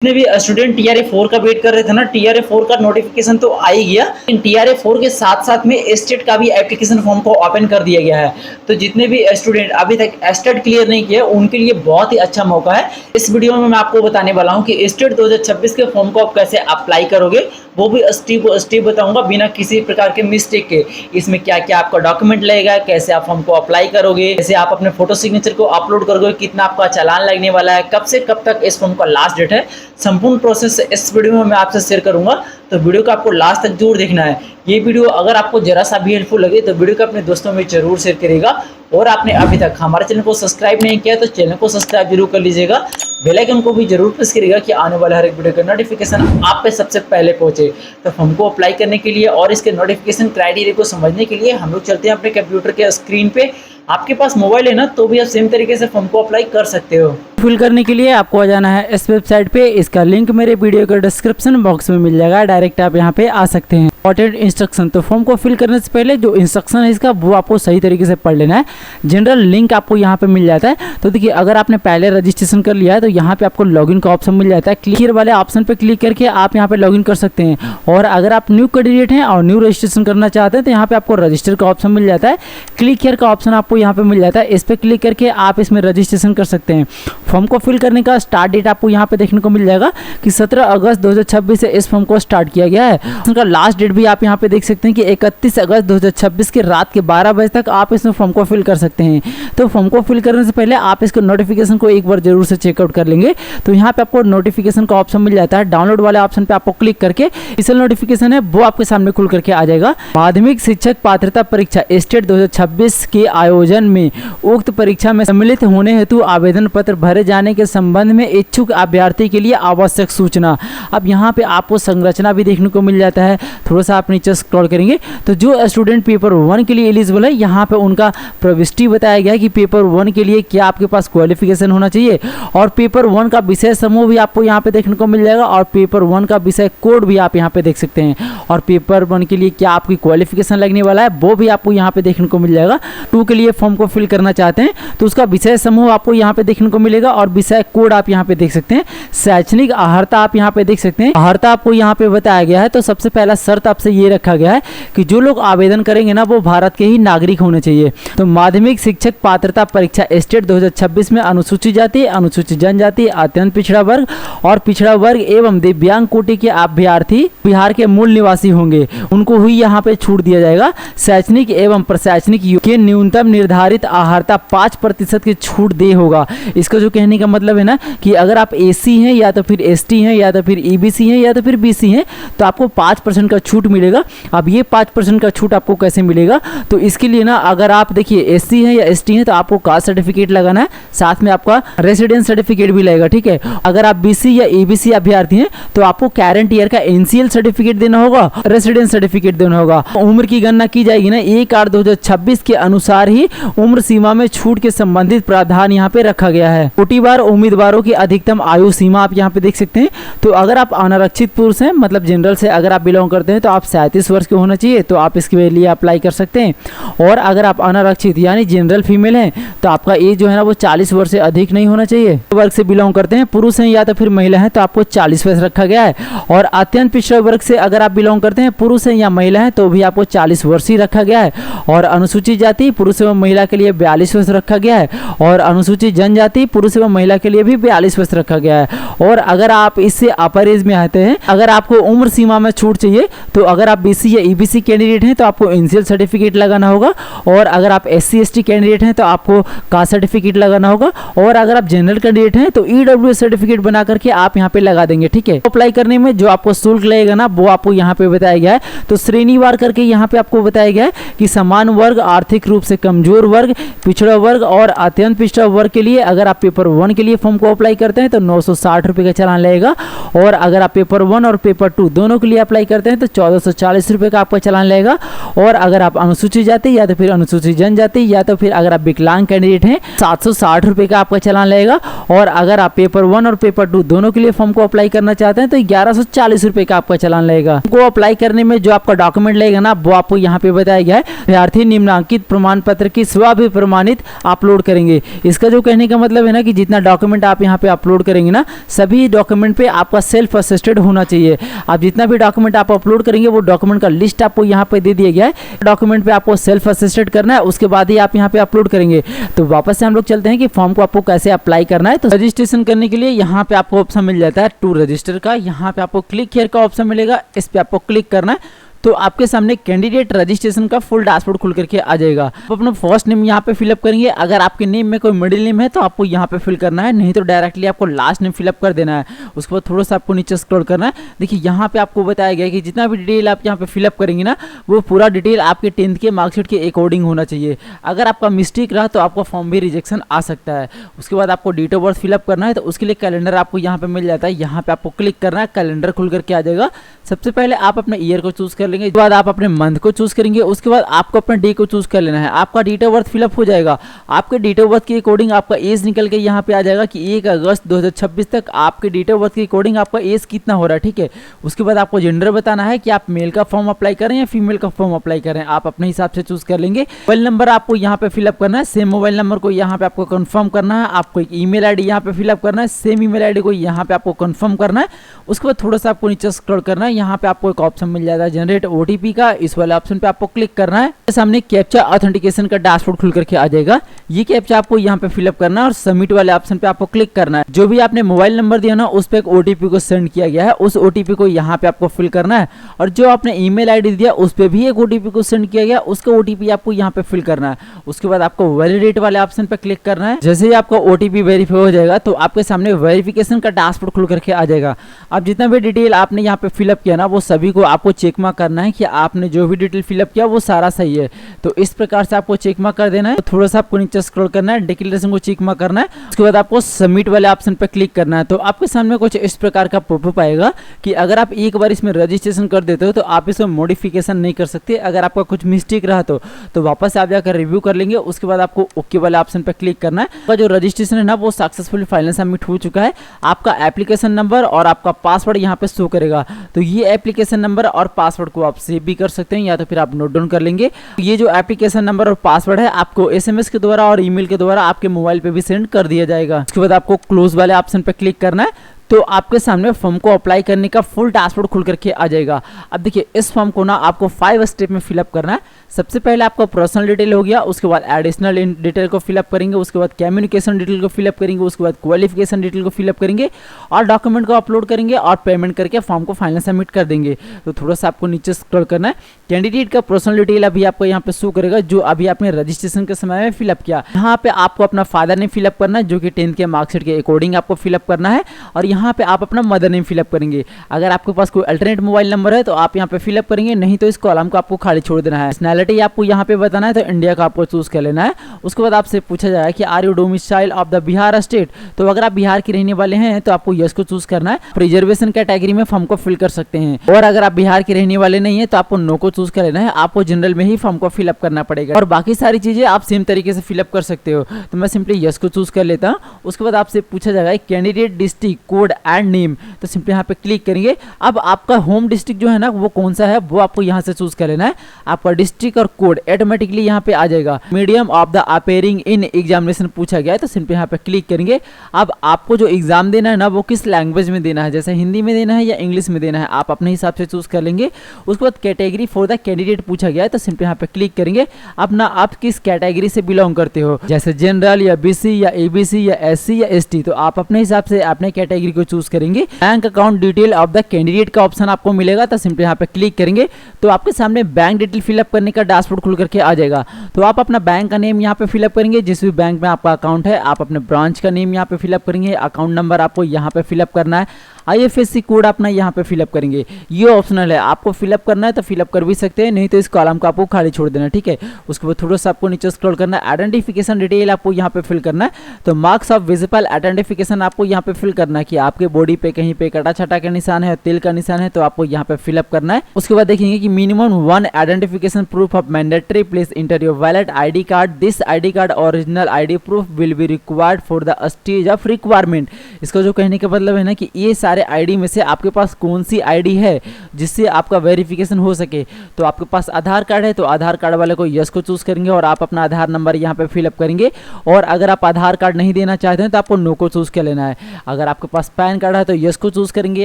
जितने भी student TRA 4 का वेट कर रहे थे ना, TRA 4 का नोटिफिकेशन तो आ ही गया। TRA 4 के साथ साथ में एस्टेट का भी एप्लीकेशन फॉर्म को ओपन कर दिया गया है। तो जितने भी स्टूडेंट अभी तक एस्टेट क्लियर नहीं किया उनके लिए बहुत ही अच्छा मौका है। इस वीडियो में मैं आपको बताने वाला हूँ कि एस्टेट 2026 के फॉर्म को आप कैसे अप्लाई करोगे, वो भी स्टेप बताऊंगा बिना किसी प्रकार के मिस्टेक के। इसमें क्या क्या आपका डॉक्यूमेंट लगेगा, कैसे आप फॉर्म को अप्लाई करोगे, कैसे आप अपने फोटो सिग्नेचर को अपलोड करोगे, कितना आपका चालान लगने वाला है, कब से कब तक इस फॉर्म का लास्ट डेट है, संपूर्ण प्रोसेस इस वीडियो में मैं आपसे शेयर करूंगा। तो वीडियो को आपको लास्ट तक जरूर देखना है। ये वीडियो अगर आपको जरा सा भी हेल्पफुल लगे तो वीडियो को अपने दोस्तों में जरूर शेयर करिएगा। और आपने अभी तक हमारे चैनल को सब्सक्राइब नहीं किया तो चैनल को सब्सक्राइब जरूर कर लीजिएगा। बेल आइकन को भी जरूर प्रेस करिएगा कि आने वाले हर एक वीडियो का नोटिफिकेशन आप पे सबसे पहले पहुंचे। तो फॉर्म को अप्लाई करने के लिए और इसके नोटिफिकेशन क्राइटेरिया को समझने के लिए हम लोग चलते हैं अपने कंप्यूटर के स्क्रीन पे। आपके पास मोबाइल है ना, तो भी आप सेम तरीके से फॉर्म को अप्लाई कर सकते हो। फिल करने के लिए आपको आ जाना है इस वेबसाइट पे। इसका लिंक मेरे वीडियो के डिस्क्रिप्शन बॉक्स में मिल जाएगा, डायरेक्ट आप यहाँ पे आ सकते हैं। इंपॉर्टेंट इंस्ट्रक्शन, तो फॉर्म को फिल करने से पहले जो इंस्ट्रक्शन है इसका वो आपको सही तरीके से पढ़ लेना है। जनरल लिंक आपको यहाँ पे मिल जाता है। तो देखिए, अगर आपने पहले रजिस्ट्रेशन कर लिया है तो यहाँ पे आपको लॉगिन का ऑप्शन मिल जाता है। क्लियर वाले ऑप्शन पे क्लिक करके आप यहाँ पे लॉगिन कर सकते हैं। और अगर आप न्यू कैंडिडेट हैं और न्यू रजिस्ट्रेशन करना चाहते हैं तो यहाँ पे आपको रजिस्टर का ऑप्शन मिल जाता है। क्लिक हियर का ऑप्शन आपको यहाँ पे मिल जाता है। इस पर क्लिक करके आप इसमें रजिस्ट्रेशन कर सकते हैं। फॉर्म को फिल करने का स्टार्ट डेट आपको यहाँ पे देखने को मिल जाएगा कि 17 अगस्त 2026 से इस फॉर्म को स्टार्ट किया गया है। उसका लास्ट डेट भी आप यहाँ पे देख सकते हैं कि 31 अगस्त 2026 के रात के 12 बजे तक आप इसमें फॉर्म को फिल कर सकते हैं। तो फॉर्म को फिल करने से पहले आप इसको नोटिफिकेशन को एक बार जरूर से चेकआउट कर लेंगे। तो यहाँ पे आपको नोटिफिकेशन का ऑप्शन मिल जाता है। डाउनलोड वाले ऑप्शन पे आपको क्लिक करके ऑफिशियल नोटिफिकेशन है वो आपके सामने खुल करके आ जाएगा। माध्यमिक शिक्षक पात्रता परीक्षा एस्टेट 2026 के आयोजन में उक्त परीक्षा में सम्मिलित होने हेतु आवेदन पत्र भरे जाने के संबंध में इच्छुक अभ्यर्थी के लिए आवश्यक सूचना। अब यहाँ पे आपको संरचना भी देखने को मिल जाता है। थोड़ा सा आप नीचे स्क्रॉल करेंगे तो जो स्टूडेंट पेपर 1 के लिए एलिजिबल है यहाँ पे उनका प्रविष्टि बताया गया है कि पेपर 1 के लिए क्या आपके पास क्वालिफिकेशन होना चाहिए। और पेपर 1 का विषय समूह भी आपको यहाँ पे देखने को मिल जाएगा। और पेपर 1 का विषय कोड भी आप यहाँ पे देख सकते हैं। और पेपर 1 के लिए क्या आपकी क्वालिफिकेशन लगने वाला है वो भी आपको यहाँ पे देखने को मिल जाएगा। 2 के लिए फॉर्म को फिल करना चाहते हैं तो उसका विषय समूह आपको यहाँ पे देखने को मिलेगा और विषय कोड आप यहाँ पे देख सकते हैं। शैक्षणिक अर्हता आप यहाँ पे देख सकते हैं। अर्हता आपको यहाँ पे बताया गया है। तो सबसे पहला शर्त आपसे ये रखा गया है कि जो लोग आवेदन करेंगे ना वो भारत के ही नागरिक होने चाहिए। तो माध्यमिक शिक्षक पात्रता परीक्षा एस्टेट 2026 में अनुसूचित जाति, अनुसूचित जनजाति, अत्यंत पिछड़ा वर्ग और पिछड़ा वर्ग एवं दिव्यांग कोटि के अभ्यर्थी बिहार के मूल निवासी होंगे, उनको ही यहाँ पे छूट दिया जाएगा। शैक्षणिक एवं प्रशासनिक के न्यूनतम निर्धारित अर्हता 5% की छूट दे होगा। इसका जो कहने का मतलब है ना कि अगर आप एसी हैं या तो फिर एसटी हैं या तो फिर ईबीसी हैं या तो फिर बीसी हैं तो आपको 5% का छूट मिलेगा। अब ये 5% का छूट आपको कैसे मिलेगा, तो इसके लिए ना अगर आप देखिए एससी हैं या एसटी हैं तो आपको कास्ट सर्टिफिकेट लगाना है, साथ में आपका रेसिडेंस सर्टिफिकेट भी लगेगा। ठीक है, अगर आप बीसी या ईबीसी अभ्यर्थी हैं तो आपको करंट ईयर का एनसीएल सर्टिफिकेट देना होगा, रेसिडेंस सर्टिफिकेट देना होगा। उम्र की गणना की जाएगी ना 1/8/2026 के अनुसार ही उम्र सीमा में छूट के संबंधित प्रावधान यहाँ पे रखा गया है। कोटिवार उम्मीदवारों की अधिकतम आयु सीमा आप यहाँ पे देख सकते हैं। तो अगर आप अनारक्षित पुरुष हैं, मतलब जनरल से अगर आप बिलोंग करते हैं तो आप 37 वर्ष के होना चाहिए, तो आप इसके लिए अप्लाई कर सकते हैं। और अगर आप अनारक्षित यानी जनरल फीमेल हैं तो आपका एज जो है ना वो 40 वर्ष से अधिक नहीं होना चाहिए। वर्ग से बिलोंग करते हैं, पुरुष हैं या तो फिर महिला हैं, तो आपको 40 वर्ष रखा गया है। और अत्यंत पिछड़ा वर्ग से अगर आप बिलोंग करते हैं, पुरुष हैं या महिला हैं, तो भी आपको 40 वर्ष ही रखा गया है। और अनुसूचित जाति पुरुष एवं महिला के लिए 42 वर्ष रखा गया है। और अनुसूचित जनजाति पुरुष एवं महिला के लिए भी 42 वर्ष रखा गया है। और अगर आप इससे अपर एज में आते हैं, अगर आपको उम्र सीमा में छूट चाहिए तो अगर आप बीसी या ईबीसी कैंडिडेट हैं तो आपको एनसीएल सर्टिफिकेट लगाना होगा। और अगर आप एससी एसटी कैंडिडेट हैं तो आपको कास्ट सर्टिफिकेट लगाना होगा। और अगर आप जनरल कैंडिडेट हैं तो ईडब्ल्यूएस सर्टिफिकेट बना करके आप यहाँ पे लगा देंगे। ठीक है, अप्लाई करने में जो आपको शुल्क लगेगा ना वो आपको यहाँ पे बताया गया है। तो श्रेणीवार करके यहाँ पे आपको बताया गया है कि समान वर्ग, आर्थिक रूप से कमजोर वर्ग, पिछड़ा वर्ग और अत्यंत पिछड़ा वर्ग के लिए अगर आप पेपर 1 के लिए फॉर्म को अप्लाई करते हैं तो 960 रुपये का चालान लगेगा। और अगर आप पेपर 1 और पेपर 2 दोनों के लिए अप्लाई करते हैं तो 1440 रुपये का आपका चालान लगेगा। और अगर आप अनुसूचित जाति या तो फिर अनुसूचित जनजाति या तो फिर अगर आप विकलांग कैंडिडेट हैं 760 रुपये का आपका चालान लगेगा। और अगर आप पेपर 1 और पेपर 2 दोनों के लिए फॉर्म को अप्लाई करना चाहते हैं तो 1140 रुपये का आपका चालान लगेगा। को अप्लाई करने में जो आपका डॉक्यूमेंट लगेगा ना वो आपको यहाँ पे बताया गया है। अभ्यर्थी निम्नांकित प्रमाण पत्र की स्वप्रमाणित अपलोड करेंगे। इसका जो कहने का मतलब है ना कि जितना डॉक्यूमेंट आप यहाँ पे अपलोड करेंगे ना, सभी डॉक्यूमेंट पे आपका सेल्फ असिस्टेड होना चाहिए। आप जितना भी डॉक्यूमेंट आप अपलोड करेंगे वो डॉक्यूमेंट का लिस्ट आपको यहाँ पे दे दिया गया है। डॉक्यूमेंट पे आपको सेल्फ असिस्टेड करना है, उसके बाद ही आप यहाँ पे अपलोड करेंगे। तो वापस से हम लोग चलते हैं कि फॉर्म को आपको कैसे अप्लाई करना है। तो रजिस्ट्रेशन करने के लिए यहाँ पे आपको ऑप्शन मिल जाता है टू रजिस्टर का। यहाँ पे आपको क्लिक हियर का ऑप्शन मिलेगा, इस पे आपको क्लिक करना है। तो आपके सामने कैंडिडेट रजिस्ट्रेशन का फुल डैशबोर्ड खुल करके आ जाएगा। आप अपना फर्स्ट नेम यहाँ पे फिलअप करेंगे। अगर आपके नेम में कोई मिडिल नेम है तो आपको यहाँ पे फिल करना है, नहीं तो डायरेक्टली आपको लास्ट नेम फिलअप कर देना है। उसके बाद थोड़ा सा आपको नीचे स्क्रॉल करना है। देखिए यहाँ पे आपको बताया गया कि जितना भी डिटेल आप यहाँ पे फिलअप करेंगे ना, वो पूरा डिटेल आपके 10th के मार्कशीट के अकॉर्डिंग होना चाहिए। अगर आपका मिस्टेक रहा तो आपका फॉर्म भी रिजेक्शन आ सकता है। उसके बाद आपको डेट ऑफ बर्थ फिलअप करना है, तो उसके लिए कैलेंडर आपको यहाँ पे मिल जाता है। यहाँ पे आपको क्लिक करना है, कैलेंडर खुल करके आ जाएगा। सबसे पहले आप अपने ईयर को चूज कर लेंगे, उसके बाद आप अपने मंथ को चूज करेंगे, उसके बाद आपको अपने डे को चूज कर लेना है। आपका डेट ऑफ बर्थ फिलअप हो जाएगा। आपके डेट ऑफ बर्थ के अकॉर्डिंग आपका एज निकल के यहाँ पे आ जाएगा कि 1 अगस्त 2026 तक आपके डेट ऑफ बर्थ के अकॉर्डिंग आपका एज कितना हो रहा है, ठीक है। उसके बाद आपको जेंडर बताना है कि आप मेल का फॉर्म अप्लाई करें या फीमेल का फॉर्म अप्लाई करें, आप अपने हिसाब से चूज कर लेंगे। मोबाइल नंबर आपको यहाँ पे फिलअप करना है, सेम मोबाइल नंबर को यहाँ पे आपको कंफर्म करना है। आपको एक ईमेल आईडी यहाँ पे फिलअप करना है, सेम ईमेल आईडी को यहाँ पे आपको कंफर्म करना है। उसके बाद थोड़ा सा आपको नीचे स्क्रॉल करना है। यहाँ पे आपको एक ऑप्शन मिल जाता है जनरेट ओटीपी का, इस वाले ऑप्शन पे आपको क्लिक करना है। सामने कैप्चा ऑथेंटिकेशन का डैशबोर्ड खुल करके आ जाएगा। ये कैप्चा आपको यहाँ पे फिलअप करना है और सबमिट वाले ऑप्शन पे आपको क्लिक करना है। जो भी आपने मोबाइल नंबर दिया ना, उस पे एक ओटीपी को सेंड किया गया है, उस ओटीपी को यहाँ पे आपको फिल करना है। और जो आपने ईमेल आईडी दिया उस पे भी एक ओटीपी को सेंड किया गया, उसका ओटीपी आपको यहाँ पे फिल करना है। उसके बाद आपको वैलिडेट वाले ऑप्शन पे क्लिक करना है। जैसे ही आपका ओटीपी वेरीफाई हो जाएगा तो आपके सामने वेरिफिकेशन का डैशबोर्ड खुल करके आ जाएगा। अब जितना भी डिटेल आपने यहाँ पे फिलअप किया ना, वो सभी को आपको चेक मार्क करना है कि आपने जो भी डिटेल फिलअप किया वो सारा सही है। तो इस प्रकार से आपको चेक मार्क कर देना है। तो थोड़ा सा आपको नीचे स्क्रॉल करना है, डिक्लेरेशन को चेक मार्क करना है। उसके बाद आपको सबमिट वाले ऑप्शन पे क्लिक करना है। तो आपके सामने कुछ इस प्रकार का पॉपअप आएगा कि अगर आप एक बार इसमें रजिस्ट्रेशन कर देते हो तो आप इसमें मॉडिफिकेशन नहीं कर सकते। अगर आपका कुछ मिस्टेक रहा तो वापस आप जाकर रिव्यू कर लेंगे। उसके बाद आपको ओके वाले ऑप्शन पे क्लिक करना है। आपका जो रजिस्ट्रेशन है ना, वो सक्सेसफुली फाइनल सबमिट हो चुका है। आपका एप्लीकेशन नंबर और आपका पासवर्ड यहाँ पे शो करेगा। तो ये एप्लीकेशन नंबर और पासवर्ड को आप सेव भी कर सकते हैं या तो फिर आप नोट डाउन कर लेंगे। ये जो एप्लीकेशन नंबर और पासवर्ड है आपको एसएमएस के द्वारा और ईमेल के द्वारा आपके मोबाइल पे भी सेंड कर दिया जाएगा। उसके बाद आपको क्लोज वाले ऑप्शन पे क्लिक करना है। तो आपके सामने फॉर्म को अप्लाई करने का फुल डैशबोर्ड खुल करके आ जाएगा। अब देखिए इस फॉर्म को ना आपको 5 स्टेप में फिलअप करना है। सबसे पहले आपका पर्सनल डिटेल हो गया, उसके बाद एडिशनल डिटेल को फिलअप करेंगे, उसके बाद कम्युनिकेशन डिटेल को फिलअप करेंगे, उसके बाद क्वालिफिकेशन डिटेल को फिलअप करेंगे और डॉक्यूमेंट को अपलोड करेंगे और पेमेंट करके फॉर्म को फाइनल सबमिट कर देंगे। तो थोड़ा सा आपको नीचे स्क्रॉल करना है। कैंडिडेट का पर्सनल डिटेल अभी आपको यहाँ पे शो करेगा जो अभी आपने रजिस्ट्रेशन के समय में फिलअप किया। यहाँ पे आपको अपना फादर नेम फिलअप करना है जो कि 10th के मार्कशीट के अकॉर्डिंग आपको फिलअप करना है। और यहाँ पे आप अपना मदर नेम फिलअप करेंगे। अगर आपके पास कोई अल्टरनेट मोबाइल नंबर है तो आप यहाँ पे फिलअप करेंगे, नहीं तो इस कॉलम को आपको खाली छोड़ देना है। नेशनैलिटी आपको यहाँ पे बताना है, तो इंडिया का आपको चूज कर लेना है। उसके बाद आपसे पूछा जाएगा कि are you domicile of the Bihar state, तो अगर आप बिहार के रहने वाले हैं तो आपको यस को चूज करना है। रिजर्वेशन कैटेगरी में फॉर्म को फिल कर सकते हैं। और अगर आप बिहार के रहने वाले नहीं है तो आपको नो को चूज कर लेना है। आपको जनरल में ही फॉर्म को फिलअप करना पड़ेगा और बाकी सारी चीजें आप सेम तरीके से फिलअप कर सकते हो। तो मैं सिंपली यस को चूज कर लेता हूँ। उसके बाद आपसे पूछा जाएगा candidate district code and name, तो सिंपली यहाँ पे क्लिक करेंगे। अब आपका होम डिस्ट्रिक्ट जो है ना वो कौन सा है वो आपको यहाँ से चूज कर लेना है। आपका डिस्ट्रिक्ट और कोड ऑटोमेटिकली यहाँ पे आ जाएगा। Medium of the appearing in examination पूछा गया है, तो सिंपली यहाँ पे क्लिक करेंगे। अब आपको जो एग्जाम देना है ना वो किस लैंग्वेज में देना है, जैसे हिंदी में देना है या इंग्लिश में देना है, आप अपने हिसाब से चूज कर लेंगे। उसके बाद कैटेगरी फॉर द कैंडिडेट पूछा गया है, तो सिंपली यहाँ पे क्लिक करेंगे। अपना आप किस कैटेगरी से बिलोंग करते हो, जैसे जनरल या बीसी या एबीसी या एससी या एसटी, तो आप अपने हिसाब से अपने कैटेगरी को चूज करेंगे। Bank account detail of the candidate का ऑप्शन आपको मिलेगा, तो सिंपली यहाँ पे क्लिक करेंगे। तो आपके सामने बैंक डिटेल फिलअप करने का डैशबोर्ड खुल करके आ जाएगा। तो आप अपना बैंक का नेम यहाँ पे फिलअप करेंगे, जिस भी बैंक में आपका अकाउंट है। आप अपने ब्रांच का नेम यहाँ पे फिलअप करेंगे। अकाउंट नंबर आपको यहाँ पे फिलअप करना है। IFSC कोड अपना यहाँ पे फिलअप करेंगे। ये ऑप्शनल है, आपको फिलअप करना है तो फिलअप कर भी सकते हैं, नहीं तो इस कॉलम को आपको खाली छोड़ देना, ठीक है। उसके बाद थोड़ा सा आपको नीचे स्क्रॉल करना है। आइडेंटिफिकेशन डिटेल आपको यहाँ पे फिल करना है। तो मार्क्स ऑफ विजिबल आइडेंटिफिकेशन आपको यहाँ पे फिल करना है कि आपके बॉडी पे कहीं पे कटा छटा का निशान है, तिल का निशान है, तो आपको यहाँ पे फिलअप करना है। उसके बाद देखेंगे कि minimum 1 identification proof of mandatory, please inter your valid ID card, this ID card original ID proof will be required for the stage of requirement. इसका जो कहने का मतलब है ना कि ये सारे ID में से आपके पास कौन सी ID है जिससे आपका वेरिफिकेशन हो सके। तो आपके पास आधार कार्ड है तो आधार कार्ड वाले को यस को चूज करेंगे और आप अपना आधार नंबर यहाँ पे फिलअप करेंगे। और अगर आप आधार कार्ड नहीं देना चाहते हैं तो आपको नो को चूज कर लेना है। अगर आपके पास पैन कार्ड है तो यस को चूज करेंगे,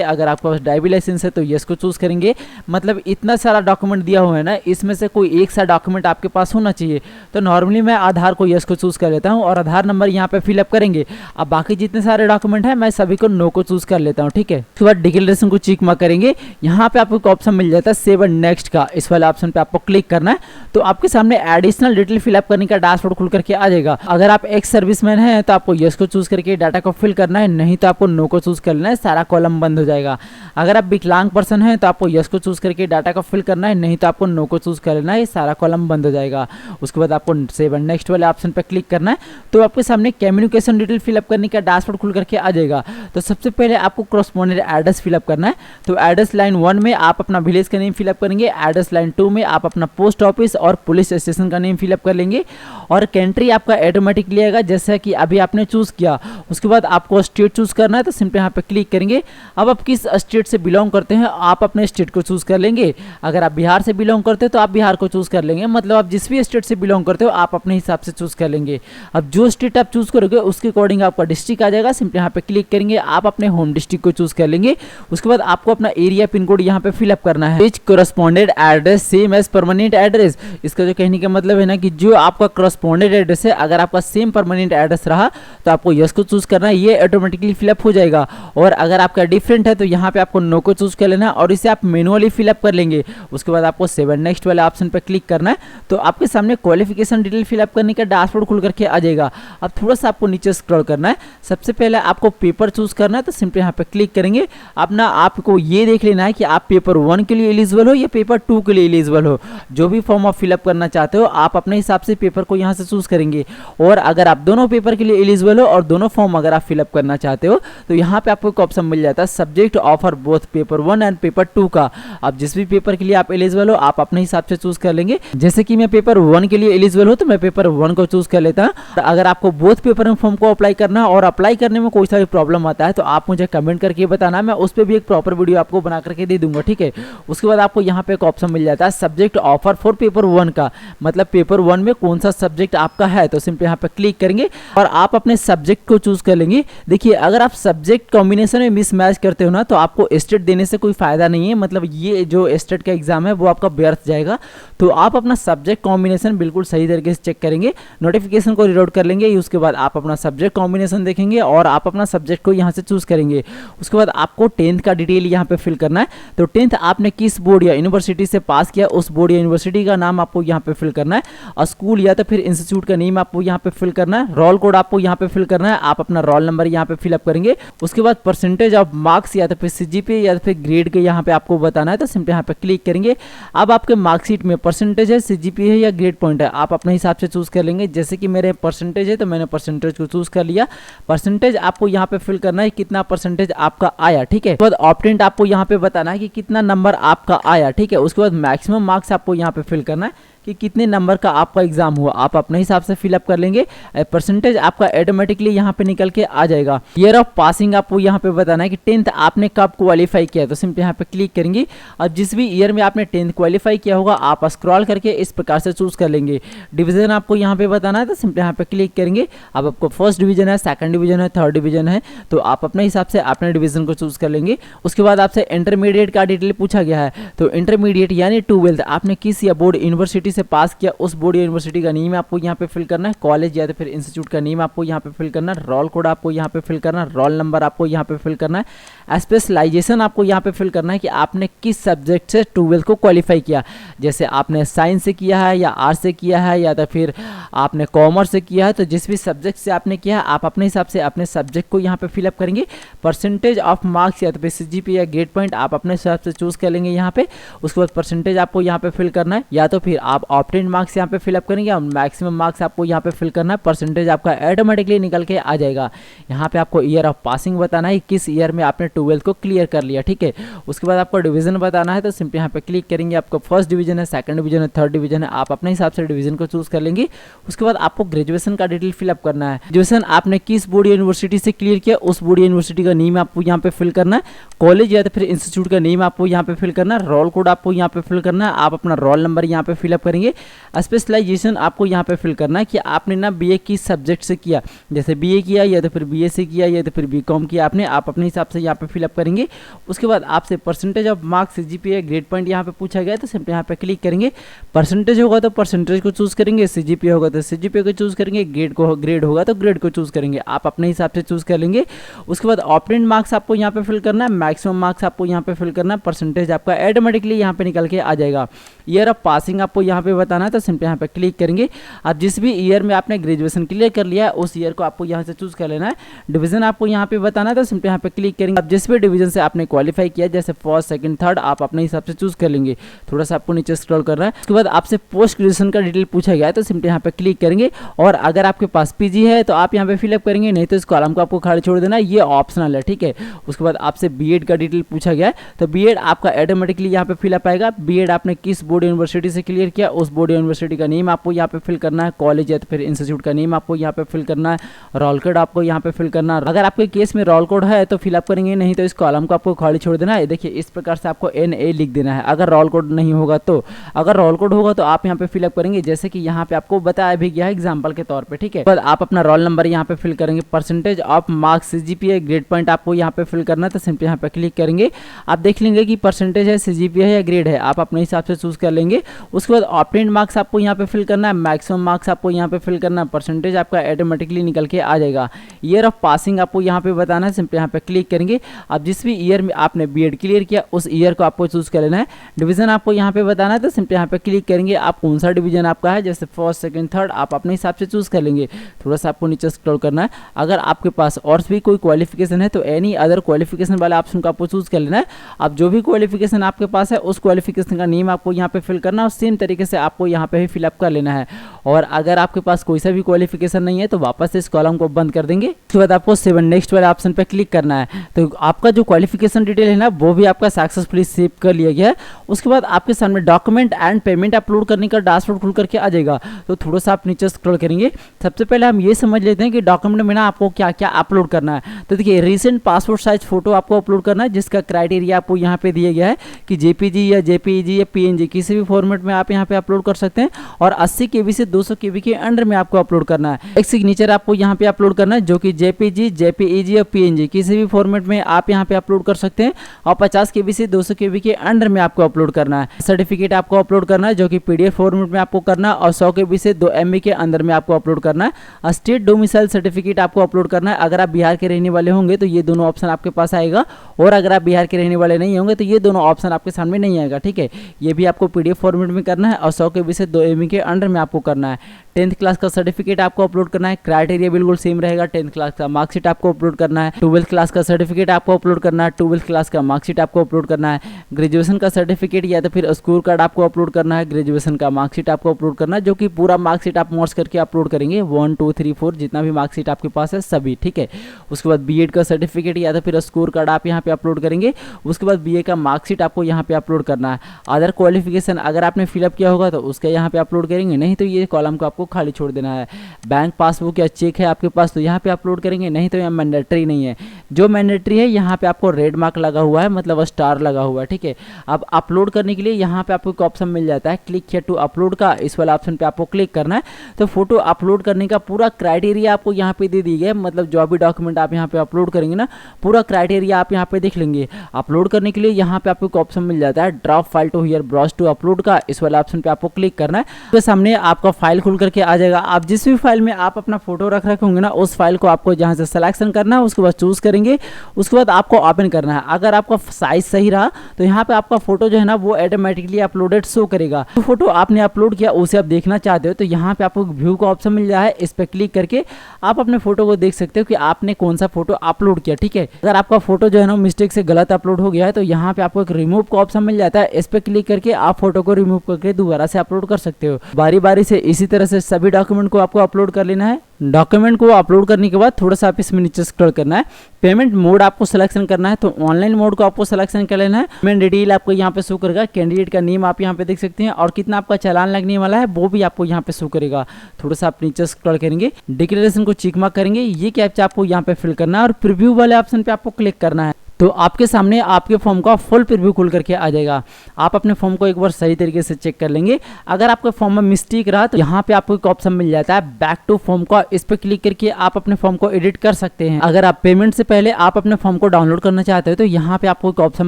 अगर आपके पास ड्राइविंग लाइसेंस है तो यस को चूज करेंगे। मतलब इतना सारा डॉक्यूमेंट दिया हुआ है ना, इसमें से कोई एक सा डॉक्यूमेंट आपके पास होना चाहिए। तो नॉर्मली मैं आधार को यस को चूज कर लेता हूँ और आधार नंबर यहाँ पे फिलअप करेंगे। अब बाकी जितने सारे डॉक्यूमेंट है मैं सभी को नो को चूज कर लेता हूँ, ठीक है। उसके बाद डिक्लेरेशन को चेक मार्क करेंगे। यहाँ पे आपको ऑप्शन मिल जाता है सेव एंड नेक्स्ट का, इस वाले ऑप्शन पे आपको क्लिक करना है। तो आपके सामने एडिशनल डिटेल फिलअप करने का डैशबोर्ड खुल करके आ जाएगा। अगर आप एक्स सर्विसमैन हैं तो आपको यस को चूज करके डाटा को फिल करना है, नहीं तो आपको नो को चूज कर लेना है, सारा कॉलम बंद हो जाएगा। अगर आप विकलांग पर्सन हैं तो आपको यस को चूज करके डाटा को फिल करना है, नहीं तो आपको नो को चूज कर लेना है, सारा कॉलम बंद हो जाएगा। उसके बाद आपको सेव एंड नेक्स्ट वाले ऑप्शन पर क्लिक करना है। तो आपके सामने कम्युनिकेशन डिटेल फिलअप करने का डैशबोर्ड खुल करके आ जाएगा। तो सबसे पहले आपको कॉरस्पॉन्डेंट एड्रेस फिलअप करना है। तो एड्रेस लाइन 1 में आप अपना विलेज का नेम फिलअप करेंगे, एड्रेस लाइन 2 में आप अपना पोस्ट ऑफिस और पुलिस स्टेशन का नेम फिलअप कर लेंगे। और कंट्री आपका ऑटोमेटिकली आएगा जैसा कि अभी आपने चूज किया। उसके बाद आपको स्टेट चूज करना है, तो सिंपली यहाँ पे क्लिक करेंगे। अब आप किस स्टेट से बिलोंग करते हैं आप अपने स्टेट को चूज कर लेंगे। अगर आप बिहार से बिलोंग करते हो तो आप बिहार को चूज कर लेंगे। मतलब आप जिस भी स्टेट से बिलोंग करते हो आप अपने हिसाब से चूज कर लेंगे। अब जो स्टेट आप चूज करोगे उसके अकॉर्डिंग आपका डिस्ट्रिक्ट आ जाएगा। सिंपली यहाँ पे क्लिक करेंगे, आप अपने होम डिस्ट्रिक्ट को चूज कर लेंगे। उसके बाद आपको अपना एरिया पिन कोड यहाँ पे फिलअप करना है। Which correspondent address same as permanent address. इसका जो कहने का मतलब है ना कि जो आपका कॉरस्पॉन्डेंट एड्रेस है अगर आपका सेम परमानेंट एड्रेस रहा तो आपको यस को चूज करना है, ये ऑटोमेटिकली फिलअप हो जाएगा। और अगर आपका डिफरेंट है तो यहाँ पे आपको नो को चूज कर लेना है और इसे आप मैनुअली फिलअप कर लेंगे। उसके बाद आपको सेव एंड नेक्स्ट वाले ऑप्शन पर क्लिक करना है। तो आपके सामने क्वालिफिकेशन डिटेल फिलअप करने का डैशबोर्ड खुल करके आ जाएगा। अब थोड़ा सा आपको नीचे स्क्रॉल करना है। सबसे पहले आपको पेपर चूज करना है, तो सिंपली यहाँ पे क्लिक करेंगे। अपना आपको ये देख लेना है कि आप पेपर 1 के लिए एलिजिबल हो या पेपर 2 के लिए एलिजिबल हो। जो भी फॉर्म आप फिलअप करना चाहते हो आप अपने हिसाब से पेपर को यहाँ से चूज करेंगे। और अगर आप दोनों पेपर के लिए एलिजिबल हो और दोनों फॉर्म अगर आप फिलअप करना चाहते हो तो यहाँ पे आपको एक ऑप्शन मिल जाता है subject offer both paper 1 and paper 2 का। अब जिस भी पेपर के लिए आप एलिजिबल हो आप अपने हिसाब से चूज कर लेंगे। जैसे कि मैं पेपर 1 के लिए एलिजिबल हूँ तो मैं पेपर 1 को चूज कर लेता हूँ। अगर आपको बोथ पेपर एंड फॉर्म को अप्लाई करना है और अप्लाई करने में कोई सा भी प्रॉब्लम आता है तो आप मुझे कमेंट करके बताना, मैं उस पर भी एक प्रॉपर वीडियो आपको बना करके दे दूंगा, ठीक है। उसके बाद आपको यहाँ पे एक ऑप्शन मिल जाता है सब्जेक्ट ऑफर फॉर पेपर 1 का, मतलब पेपर 1 में कौन सा सब्जेक्ट आपका है। तो सिंपली यहाँ पे क्लिक करेंगे और आप अपने सब्जेक्ट को चूज कर लेंगे। देखिए अगर आप सब्जेक्ट कॉम्बिनेशन में मिसमैच करते हो ना तो आपको स्टेट देने से कोई फायदा नहीं है। मतलब ये जो स्टेट का एग्जाम है वो आपका व्यर्थ जाएगा। तो आप अपना सब्जेक्ट कॉम्बिनेशन बिल्कुल सही तरीके से चेक करेंगे, नोटिफिकेशन को रीलोड कर लेंगे। उसके बाद आप अपना सब्जेक्ट कॉम्बिनेशन देखेंगे और आप अपना सब्जेक्ट को यहाँ से चूज करेंगे। उसके बाद आपको 10th का डिटेल यहाँ पे फिल करना है। तो 10th आपने किस बोर्ड या यूनिवर्सिटी से पास किया उस बोर्ड या यूनिवर्सिटी का नाम आपको यहाँ पे फिल करना है। और स्कूल या तो फिर इंस्टीट्यूट का नेम आपको यहाँ पे फिल करना है। रोल कोड आपको यहाँ पे फिल करना है, आप अपना रोल नंबर यहाँ पे फिलअप करेंगे। उसके बाद परसेंटेज ऑफ मार्क्स या तो फिर CGPA या तो फिर ग्रेड के यहाँ पे आपको बताना है। तो सिंपली यहाँ पे क्लिक करेंगे। अब आपके मार्कशीट में परसेंटेज है, CGPA है या ग्रेड पॉइंट है, आप अपने हिसाब से चूज कर लेंगे। जैसे कि मेरे परसेंटेज है तो मैंने परसेंटेज को चूज कर लिया। परसेंटेज आपको यहाँ पे फिल करना है कितना परसेंटेज आपका आया, ठीक है। उसके बाद ऑप्टेंट आपको यहाँ पे बताना है कि कितना नंबर आपका आया, ठीक है। उसके बाद मैक्सिमम मार्क्स आपको यहाँ पे फिल करना है कि कितने नंबर का आपका एग्जाम हुआ, आप अपने हिसाब से फिलअप कर लेंगे। परसेंटेज आपका ऑटोमेटिकली यहाँ पे निकल के आ जाएगा। ईयर ऑफ पासिंग आपको यहाँ पे बताना है कि 10th आपने कब क्वालिफाई किया। तो सिंपली यहाँ पे क्लिक करेंगे और जिस भी ईयर में आपने 10th क्वालिफाई किया होगा आप स्क्रॉल करके इस प्रकार से चूज कर लेंगे। डिवीजन आपको यहाँ पे बताना है, तो सिंपली यहाँ पे क्लिक करेंगे। अब आपको फर्स्ट डिवीजन है, सेकंड डिवीजन है, थर्ड डिवीजन है, तो आप अपने हिसाब से अपने डिवीजन को चूज कर लेंगे। उसके बाद आपसे इंटरमीडिएट का डिटेल पूछा गया है। तो इंटरमीडिएट यानी 12th आपने किस या बोर्ड यूनिवर्सिटी से पास किया उस बोर्ड यूनिवर्सिटी का नेम आपको यहाँ पे फिल करना है। कॉलेज या तो फिर इंस्टीट्यूट का नेम आपको यहाँ पे फिल करना है। रोल कोड आपको यहाँ पे फिल करना है। रोल नंबर आपको यहाँ पे फिल करना है। स्पेशलाइजेशन आपको यहाँ पे फिल करना है कि आपने किस सब्जेक्ट से 12th को क्वालिफाई किया। जैसे आपने साइंस से किया है या आर्ट्स से किया है या तो फिर आपने कॉमर्स से किया है। तो जिस भी सब्जेक्ट से आपने किया है आप अपने हिसाब से अपने सब्जेक्ट को यहाँ पे फिलअप करेंगे। परसेंटेज ऑफ मार्क्स या तो फिर CGPA या ग्रेड पॉइंट आप अपने हिसाब से चूज कर लेंगे यहाँ पे। उसके बाद परसेंटेज आपको यहाँ पे फिल करना है या तो फिर आप आप ऑप्टेंड मार्क्स यहाँ पे फिलअप करेंगे और मैक्सिमम मार्क्स आपको यहाँ पे फिल करना है। परसेंटेज आपका ऑटोमेटिकली निकल के आ जाएगा। यहाँ पे आपको ईयर ऑफ पासिंग बताना है, किस ईयर में आपने 12th को क्लियर कर लिया, ठीक है। उसके बाद आपको डिवीजन बताना है, तो सिंपली यहाँ पे क्लिक करेंगे। आपको फर्स्ट डिवीजन है, सेकंड डिवीजन है, थर्ड डिवीजन है, आप अपने हिसाब से डिवीजन को चूज कर लेंगे। उसके बाद आपको ग्रेजुएशन का डिटेल फिलअप करना है। ग्रेजुएशन आपने किस बोर्ड यूनिवर्सिटी से क्लियर किया, उस बोर्ड यूनिवर्सिटी का नेम आपको यहाँ पे फिल करना है। कॉलेज या तो फिर इंस्टीट्यूट का नेम आपको यहाँ पे फिल करना है। रोल कोड आपको यहाँ पे फिल करना है। आप अपना रोल नंबर यहाँ पे फिलअप करेंगे। स्पेशलाइजेशन आपको यहाँ पे फिल करना है कि आपने ना बीए किस सब्जेक्ट से किया, जैसे बीए किया या तो फिर बीए से किया या तो फिर बीकॉम किया आपने, आप अपने हिसाब से यहाँ पे फिलअप करेंगे। उसके बाद आपसे percentage of marks, CGPA, grade point यहाँ पे पूछा गया, तो सिंपली यहाँ पे क्लिक करेंगे। परसेंटेज होगा तो परसेंटेज को चूज करेंगे, सीजीपीए होगा तो सीजीपीए को चूज करेंगे, ग्रेड होगा तो ग्रेड को चूज करेंगे, आप अपने हिसाब से चूज कर लेंगे। उसके बाद ऑप्टेंड मार्क्स आपको यहाँ पे फिल करना है, मैक्सिमम मार्क्स आपको यहाँ पे फिल करना है, परसेंटेज आपका ऑटोमेटिकली यहाँ पे निकल के आ जाएगा। ईयर ऑफ पासिंग आपको यहाँ पे बताना है, तो सिंपली यहाँ पे क्लिक करेंगे। आप जिस भी ईयर में आपने ग्रेजुएशन क्लियर कर लिया है उस ईयर को आपको यहाँ से चूज कर लेना है। डिवीजन आपको यहाँ पे बताना है, तो सिंपली यहाँ पे क्लिक करेंगे। आप जिस भी डिवीजन से आपने क्वालिफाई किया, जैसे फर्स्ट, सेकंड, थर्ड, आप अपने हिसाब से चूज कर लेंगे। थोड़ा सा आपको नीचे स्क्रॉल करना है। उसके बाद आपसे पोस्ट ग्रेजुएशन का डिटेल पूछा गया है, तो सिंपली यहाँ पे क्लिक करेंगे। और अगर आपके पास पीजी है तो आप यहाँ पे फिलअप करेंगे, नहीं तो इस कॉलम को आपको खाली छोड़ देना, ये ऑप्शनल है, ठीक है। उसके बाद आपसे बीएड का डिटेल पूछा गया है, तो बीएड आपका ऑटोमेटिकली यहाँ पे फिलअप आएगा। बीएड आपने किस बोर्ड यूनिवर्सिटी से क्लियर किया, उस बोर्ड यूनिवर्सिटी का नेम आपको यहाँ पे फिल करना है। कॉलेज या तो फिर इंस्टीट्यूट का नेम आपको यहाँ पे फिल करना है। रोल कोड आपको यहाँ पे फिल करना है। अगर आपके केस में रोल कोड है तो फिलअप करेंगे, नहीं तो इस कॉलम को आपको खाली छोड़ देना है। देखिए इस प्रकार से आपको NA लिख देना है। अगर रोल कोड नहीं होगा तो, अगर रोल कोड होगा तो आप यहाँ पे फिलअप करेंगे, जैसे कि यहाँ पे आपको बताया भी गया है एग्जाम्पल के तौर पे, ठीक है। आप अपना रोल नंबर यहाँ पे फिल करेंगे। Percentage of marks, CGPA, grade point आपको यहाँ पे फिल करना है, तो सिंपली यहाँ पे क्लिक करेंगे। आप देख लेंगे कि परसेंटेज है, सीजीपीए है या ग्रेड है, आप अपने हिसाब से चूज कर लेंगे। उसके बाद ऑप्टेंड मार्क्स आपको यहाँ पे फिल करना है, मैक्सिमम मार्क्स आपको यहाँ पे फिल करना है, परसेंटेज आपका ऑटोमेटिकली निकल के आ जाएगा। ईयर ऑफ पासिंग आपको यहाँ पे बताना है, सिंपली यहाँ पे क्लिक करेंगे। आप जिस भी ईयर में आपने बीएड क्लियर किया उस ईयर को आपको चूज कर लेना है। डिवीजन आपको यहाँ पे बताना है, तो सिंपली यहाँ पे क्लिक करेंगे। आप कौन सा डिवीजन आपका है, जैसे फर्स्ट, सेकंड, थर्ड, आप अपने हिसाब से चूज कर लेंगे। थोड़ा सा आपको नीचे स्क्रॉल करना है। अगर आपके पास और भी कोई क्वालिफिकेशन है तो एनी अदर क्वालिफिकेशन वाला ऑप्शन को आपको चूज कर लेना है। अब जो भी क्वालिफिकेशन आपके पास है उस क्वालिफिकेशन का नेम आपको यहाँ पे फिल करना है और सेम तरीके से आपको यहाँ पे भी फिलअप कर लेना है। और अगर आपके पास कोई सा भी क्वालिफिकेशन नहीं है तो वापस से इस कॉलम को बंद कर देंगे। उसके बाद आपको 7 नेक्स्ट वाले ऑप्शन पे क्लिक करना है। तो आपका जो क्वालिफिकेशन डिटेल है ना वो भी आपका सक्सेसफुली सेव कर लिया गया है। उसके बाद आपके सामने डॉक्यूमेंट एंड पेमेंट अपलोड करने का डैशबोर्ड खुल करके आ जाएगा। तो थोड़ा सा आप नीचे स्क्रॉल करेंगे। सबसे पहले हम ये समझ लेते हैं कि डॉक्यूमेंट में ना आपको क्या क्या अपलोड करना है। तो देखिए रिसेंट पासपोर्ट साइज फोटो आपको अपलोड करना है, जिसका क्राइटेरिया आपको यहाँ पे दिया गया है कि जेपीजी या जेपीईजी या पीएनजी किसी भी फॉर्मेट में आप यहाँ पे अपलोड कर सकते हैं। और 80 KB से 200 KB के अंडर में आपको अपलोड करना है। एक सिग्नेचर आपको यहाँ पे अपलोड करना है जो कि जेपीजी, जेपीईजी या पीएनजी किसी भी फॉर्मेट में आप यहाँ पे अपलोड कर सकते हैं। और 50 KB से 200 KB के अंडर में आपको अपलोड करना है। सर्टिफिकेट आपको अपलोड करना है जो कि पीडीएफ फॉर्मेट में आपको करना है और 100 KB से 2 MB के अंदर में आपको अपलोड करना है। स्टेट डोमिसाइल सर्टिफिकेट आपको अपलोड करना है। अगर आप बिहार के रहने वाले होंगे तो ये दोनों ऑप्शन आपके पास आएगा, और अगर आप बिहार के रहने वाले नहीं होंगे तो ये दोनों ऑप्शन आपके सामने नहीं आएगा, ठीक है। ये भी आपको पीडीएफ फॉर्मेट में करना है और 100 KB से 2 MB के अंडर में आपको करना है। 10th क्लास का सर्टिफिकेट आपको अपलोड करना है। क्राइटेरिया बिल्कुल सेम रहेगा। 10th क्लास का मार्कशीट आपको अपलोड करना है। 12th क्लास का सर्टिफिकेट आपको अपलोड करना है। 12th क्लास का मार्कशीट आपको अपलोड करना है। ग्रेजुएशन का सर्टिफिकेट या तो फिर स्कोर कार्ड आपको अपलोड करना है। ग्रेजुएशन का मार्कशीट आपको अपलोड करना है, जो कि पूरा मार्कशीट आप मर्ज करके अपलोड करेंगे 1 2 3 4 जितना भी मार्कशीट आपके पास है सभी, ठीक है। उसके बाद बीएड का सर्टिफिकेट या तो फिर स्कोर कार्ड आप यहाँ पे अपलोड करेंगे। उसके बाद बीए का मार्कशीट आपको यहाँ पे अपलोड करना है। अदर क्वालिफिकेशन अगर आपने फिलअप किया होगा तो उसका यहाँ पे अपलोड करेंगे, नहीं तो ये कॉलम को आपको खाली छोड़ देना है। बैंक पासबुक या चेक है आपके पास तो यहाँ पे अपलोड करेंगे, नहीं तो यहाँ मैंडेटरी नहीं है। जो मैंडेटरी है यहाँ पे आपको रेड मार्क लगा हुआ है, मतलब स्टार लगा हुआ है, ठीक है। अब अपलोड करने के लिए यहाँ पे आपको एक ऑप्शन मिल जाता है क्लिक हियर टू अपलोड का, इस वाला ऑप्शन पे आपको क्लिक करना है। तो फोटो अपलोड करने का पूरा क्राइटेरिया आपको यहाँ पे दे दी गई है, मतलब जो भी डॉक्यूमेंट आप यहाँ पे अपलोड करेंगे ना पूरा क्राइटेरिया आप यहाँ पे देख लेंगे। अपलोड करने के लिए यहाँ पे आपको एक ऑप्शन मिल जाता है drop file to here browse to upload का, इस वाला ऑप्शन पे आपको क्लिक करना है। तो सामने आपका फाइल खुल करके आ जाएगा। आप जिस भी फाइल में आप अपना फोटो रख रखे होंगे ना उस फाइल को आपको जहाँ से सिलेक्शन करना है, उसके बाद चूज करेंगे, उसके बाद आपको ओपन करना है। अगर आपका साइज सही रहा तो यहाँ पे आपका फोटो जो है ना वो ऑटोमेटिकली अपलोडेड शो करेगा। तो फोटो आपने अपलोड किया उसे आप देखना चाहते हो तो यहाँ पे आपको व्यू का ऑप्शन मिल जाए, इस पर क्लिक करके आप अपने फोटो को देख सकते हो कि आपने कौन सा फोटो अपलोड किया, ठीक है। अगर आपका फोटो जो है ना मिस्टेक से गलत अपलोड हो गया है तो यहाँ पे आपको एक रिमूव का ऑप्शन मिल जाता है, इस पर क्लिक करके आप फोटो को रिमूव करके दोबारा दोबारा से अपलोड कर सकते हो। बारी बारी से इसी तरह से सभी डॉक्यूमेंट को आपको अपलोड कर लेना है। डॉक्यूमेंट को अपलोड करने के बाद थोड़ा सा आप इसमें नीचे स्क्रॉल करना है, पेमेंट मोड आपको सिलेक्शन करना है, तो ऑनलाइन मोड को आपको सिलेक्शन कर लेना है। पेमेंट डिटेल आपको यहाँ पे शो करेगा, कैंडिडेट का नेम आप यहाँ पे देख सकते हैं और कितना आपका चालान लगने वाला है वो भी आपको यहाँ पे शो करेगा। थोड़ा सा आप नीचे स्क्रॉल करेंगे, डिक्लेरेशन को चेक मार्क करेंगे, ये कैप्चा आपको यहाँ पे फिल करना है और प्रीव्यू वाले ऑप्शन पे आपको क्लिक करना है। तो आपके सामने आपके फॉर्म का फुल प्रीव्यू खुल करके आ जाएगा। आप अपने फॉर्म को एक बार सही तरीके से चेक कर लेंगे। अगर आपके फॉर्म में मिस्टेक रहा तो यहाँ पे आपको एक ऑप्शन मिल जाता है बैक टू फॉर्म का, इस पे क्लिक करके आप अपने फॉर्म को एडिट कर सकते हैं। अगर आप पेमेंट से पहले आप अपने फॉर्म को डाउनलोड करना चाहते हो तो यहाँ पे आपको एक ऑप्शन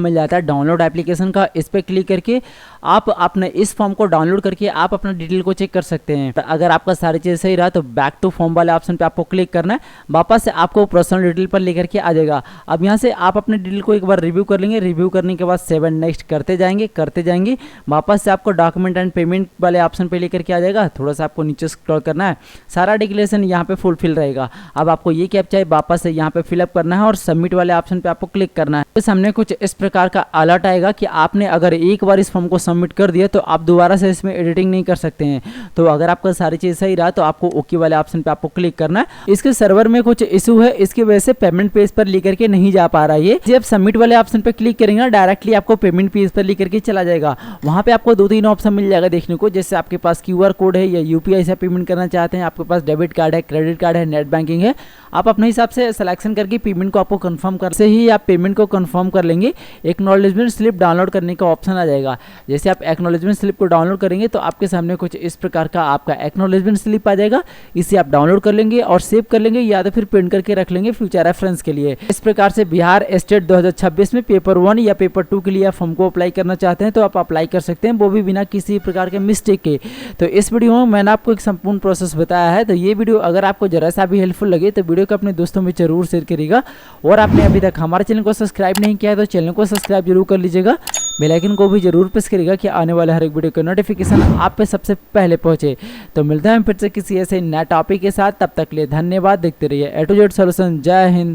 मिल जाता है डाउनलोड एप्लीकेशन का, इस पे क्लिक करके आप अपने इस फॉर्म को डाउनलोड करके आप अपना डिटेल को चेक कर सकते हैं। अगर आपका सारी चीज़ सही रहा तो बैक टू फॉर्म वाले ऑप्शन पे आपको क्लिक करना है, वापस से आपको पर्सनल डिटेल पर लेकर के आ जाएगा। अब यहाँ से आप अपने डिटेल को एक बार रिव्यू कर लेंगे, रिव्यू करने के बाद 7 नेक्स्ट करते जाएंगे, वापस से आपको डॉक्यूमेंट एंड पेमेंट वाले ऑप्शन पे लेकर के आ जाएगा। थोड़ा सा आपको नीचे स्क्रॉल करना है, सारा डिक्लेरेशन यहाँ पे फुलफिल रहेगा। अब आपको ये कैप्चा वापस से यहाँ पे फिलअप करना है और सबमिट वाले ऑप्शन पे आपको क्लिक करना है। तो सामने कुछ इस प्रकार का अलर्ट आएगा कि आपने अगर एक बार इस फॉर्म को सबमिट कर दिया तो आप दोबारा से इसमें एडिटिंग नहीं कर सकते हैं। तो अगर आपका सारी चीज़ सही रहा तो आपको ओके वाले ऑप्शन पे आपको क्लिक करना है। इसके सर्वर में कुछ इशू है, इसकी वजह से पेमेंट पेज पर लेकर के नहीं जा पा रहा है ये। जब सबमिट वाले ऑप्शन पे क्लिक करेंगे ना, डायरेक्टली आपको पेमेंट पेज पर लेकर के चला जाएगा। वहाँ पे आपको 2-3 ऑप्शन मिल जाएगा देखने को, जैसे आपके पास QR कोड है या UPI से पेमेंट करना चाहते हैं, आपके पास डेबिट कार्ड है, क्रेडिट कार्ड है, नेट बैंकिंग है। आप अपने हिसाब से सिलेक्शन करके पेमेंट को आपको कंफर्म कर से ही आप पेमेंट को कंफर्म कर लेंगे। एक्नॉलेजमेंट स्लिप डाउनलोड करने का ऑप्शन आ जाएगा। जैसे आप एक्नॉलेजमेंट स्लिप को डाउनलोड करेंगे तो आपके सामने कुछ इस प्रकार का आपका एक्नॉलेजमेंट स्लिप आ जाएगा। इसे आप डाउनलोड कर लेंगे और सेव कर लेंगे या तो फिर प्रिंट करके रख लेंगे फ्यूचर रेफरेंस के लिए। इस प्रकार से बिहार स्टेट 2026 में पेपर 1 या पेपर 2 के लिए आप फॉर्म को अप्लाई करना चाहते हैं तो आप अप्लाई कर सकते हैं, वो भी बिना किसी प्रकार के मिस्टेक के। तो इस वीडियो में मैंने आपको एक संपूर्ण प्रोसेस बताया है। तो ये वीडियो अगर आपको जरा सा भी हेल्पफुल लगे तो वीडियो को अपने दोस्तों में जरूर शेयर करिएगा। और आपने अभी तक हमारे चैनल को सब्सक्राइब नहीं किया है तो चैनल को सब्सक्राइब जरूर कर लीजिएगा, बेल आइकन को भी जरूर प्रेस करिएगा कि आने वाले हर एक वीडियो का नोटिफिकेशन आप पे सबसे पहले पहुंचे। तो मिलते हैं फिर से किसी ऐसे नए टॉपिक के साथ, तब तक के लिए धन्यवाद। देखते रहिए A to Z सॉल्यूशन। जय हिंद।